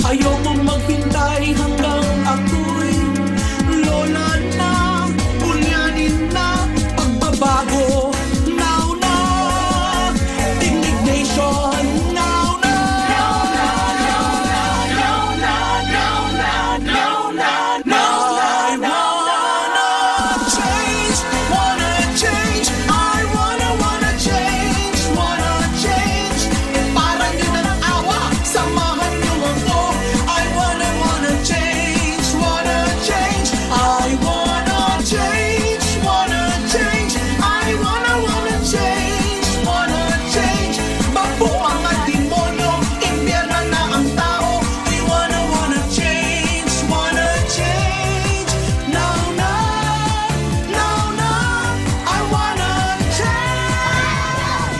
Ayokong maghintay hanggang ako'y lola na, bunyanin na, pagbabago. Now na, Tingnig Nation. Now na, now na, now na, now na, now na, now na, now na. I wanna change, wanna change. I wanna change, wanna change. Parang yun ang awa, samahan niyo ako. I wanna change, wanna change. I wanna change, wanna change. I wanna change, wanna change. Mabuang ang demonyo, impyerno na ang tao. We wanna change, wanna change. Now na, now na, I wanna change.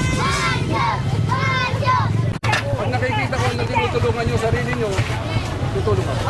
Pag nakikita ko na tinutulungan yung sarili nyo, tutulong ako.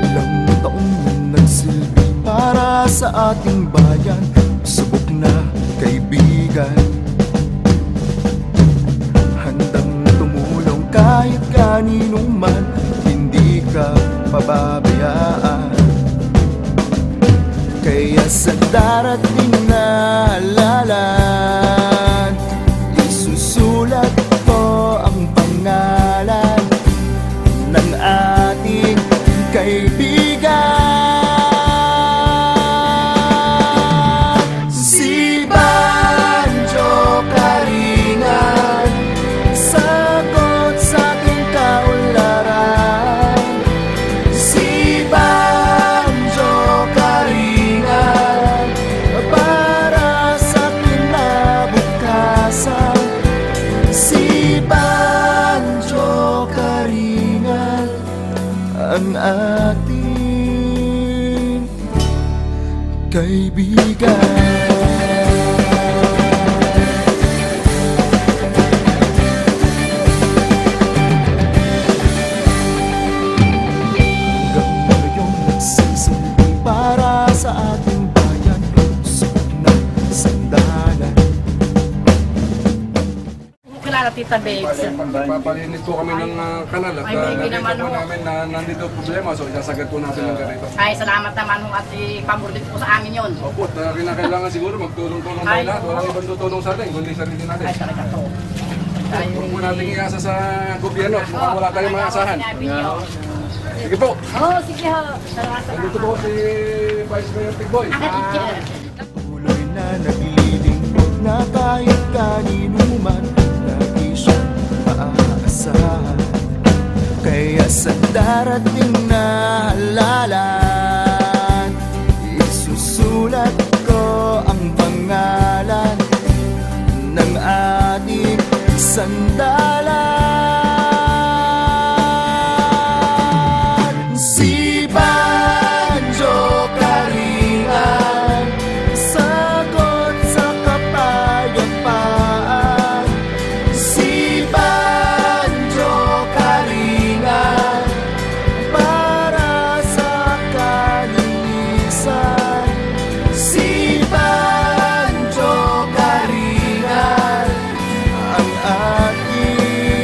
Ilang taong nagsilbi para sa ating bayan, subok na kaibigan, handang tumulong kahit kanino man, hindi ka pababayaan. Kaya sa darating na halalan, isusulat ko ang pangalan ng ating kaibigan. Si Banjo Karingan, sagot sa aking kaunlaran. Si Banjo Karingan, para sa kinabukasan. Si Banjo Karingan, ang ating kaibigan. Hanggang ngayong nagsisilbi para sa ating bayan, usok na sandalan. Kilala Tita Babes. Papalinis po kami ng kanal at Ay, hindi nakita naman po ho. namin na nandito problema, so isasagad po natin ng ganito. Ay, salamat naman ho at ipabulit po sa amin yun. Opo, at kinakailangan siguro magtulong-tulong tayo Ay, lahat. oo. Walang ibang tutulong sa atin, kundi sarili natin. Ay, talaga to. Tayo Huwag po natin iasa sa gobyerno at mukhang wala tayong maasahan. Sige po, Oo, sige ho. Salamat. nandito po si Vice Mayor Tigboy. Tuloy na naglilingkod na kahit kanino man, lagi siyang maaasahan. Kaya sa darating na halalan, isusulat ko ang pangalan ng ating sandalan. Si Banjo Karingan, sagot sa kapayapaan. Si Banjo Karingan, para sa kalinisan. Si Banjo Karingan, ang ating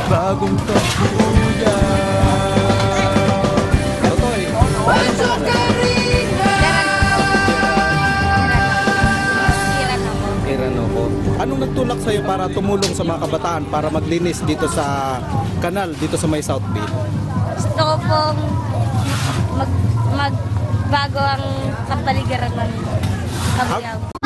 bagong kabuuyan. Totoy. Kirano ko. Anong nagtulak sa'yo para tumulong sa mga kabataan para maglinis dito sa kanal, dito sa may South Bay? Gusto ko pong magbago ang kapaligiran ng Kabuyaw.